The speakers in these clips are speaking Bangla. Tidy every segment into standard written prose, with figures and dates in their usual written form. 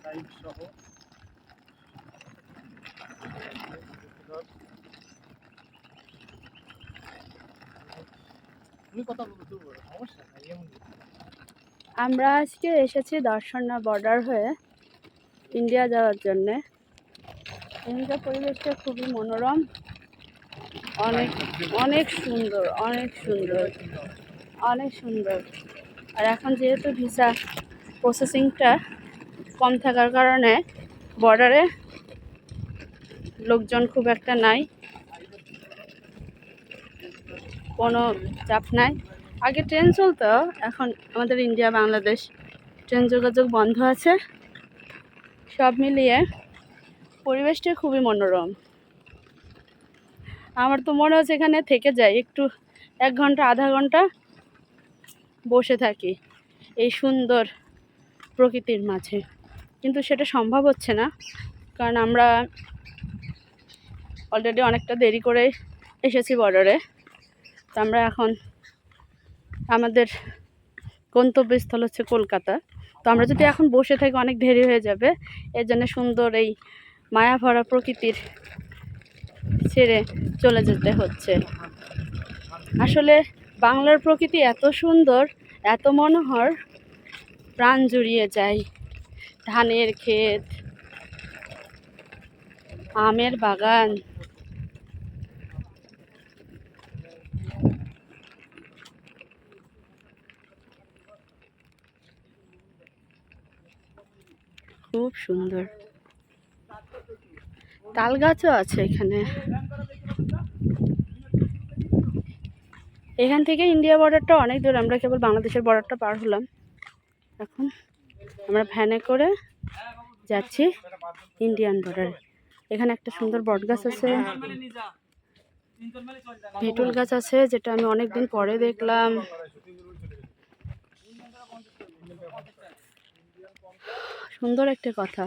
সাইড সহ আমরা আজকে এসেছি দর্শনা বর্ডার হয়ে ইন্ডিয়া যাওয়ার জন্যে। এখানকার পরিবেশটা খুবই মনোরম, অনেক অনেক সুন্দর, অনেক সুন্দর, অনেক সুন্দর। আর এখন যেহেতু ভিসা প্রসেসিংটা কম থাকার কারণে বর্ডারে লোকজন খুব একটা নাই, কোনো চাপ নাই। আগে ট্রেন চলতো, এখন আমাদের ইন্ডিয়া বাংলাদেশ ট্রেন যোগাযোগ বন্ধ আছে। সব মিলিয়ে পরিবেশটা খুবই মনোরম। আমার তো মনে হচ্ছে এখানে থেকে যাই, একটু 1 ঘন্টা আধা ঘন্টা বসে থাকি এই সুন্দর প্রকৃতির মাঝে, কিন্তু সেটা সম্ভব হচ্ছে না, কারণ আমরা অলরেডি অনেকটা দেরি করে এসেছি বর্ডারে। তো আমরা এখন আমাদের গন্তব্যস্থল হচ্ছে কলকাতা। তো আমরা যদি এখন বসে থাকি অনেক দেরি হয়ে যাবে, এর জন্য সুন্দর এই মায়া ভরা প্রকৃতির ছেড়ে চলে যেতে হচ্ছে। আসলে বাংলার প্রকৃতি এত সুন্দর, এত মনোহর, প্রাণ জুড়িয়ে যায়। ধানের ক্ষেত, আমের বাগান, খুব সুন্দর। তাল গাছও আছে এখানে। এখান থেকে ইন্ডিয়া বর্ডারটা অনেক দূর, আমরা কেবল বাংলাদেশের বর্ডারটা পার হলাম। এখন আমরা ভ্যানে করে যাচ্ছি ইন্ডিয়ান বর্ডারে। এখানে একটা সুন্দর বট গাছ আছে, ভেটুল গাছ আছে, যেটা আমি অনেকদিন পরে দেখলাম। সুন্দর একটা কথা,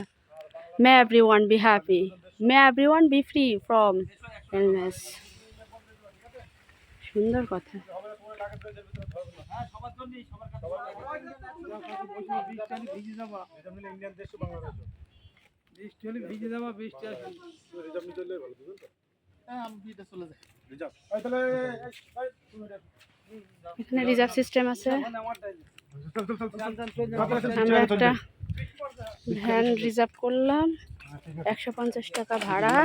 may everyone be happy, may everyone be free from illness. সুন্দর কথা। এখানে রিজার্ভ সিস্টেম আছে। আমরা একটা ভ্যান রিজার্ভ করলাম, 150 টাকা ভাড়া।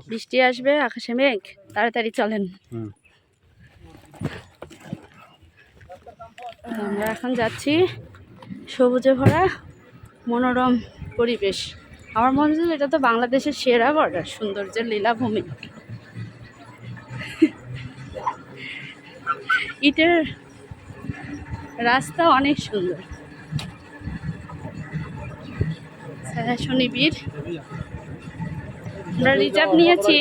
বৃষ্টি আসবে, আকাশে মেঘ, তাড়াতাড়ি চলেন। আমরা এখন যাচ্ছি সবুজে ভরা মনোরম পরিবেশ। আমার মনে হয় এটা তো বাংলাদেশের সেরা বর্ডার, সৌন্দর্যের লীলাভূমি। ইটের রাস্তা অনেক সুন্দর, শনিবীর। আমরা রিজার্ভ নিয়েছি,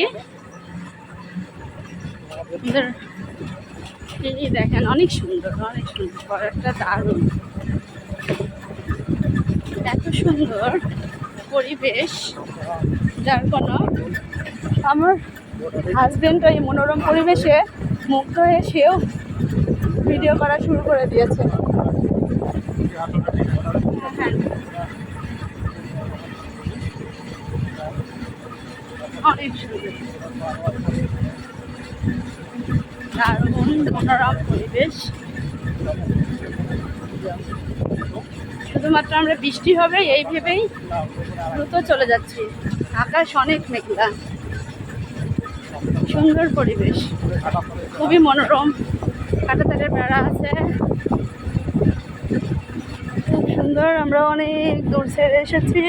দেখেন অনেক সুন্দর, অনেক সুন্দর বর্ডারটা, দারুণ। এত সুন্দর পরিবেশ, যার কোনো আমার হাজবেন্ড এই মনোরম পরিবেশে মুগ্ধ হয়ে সেও ভিডিও করা শুরু করে দিয়েছে। অনেক সুন্দর, দারুণ মনোরম পরিবেশ। শুধুমাত্র আমরা বৃষ্টি হবে এই ভেবেই দ্রুত চলে যাচ্ছি। আকাশ অনেক মেঘলা, সুন্দর পরিবেশ, খুবই মনোরম। কাঁটাতারের বেড়া আছে, খুব সুন্দর। আমরা অনেক দূর ছেড়ে এসেছি।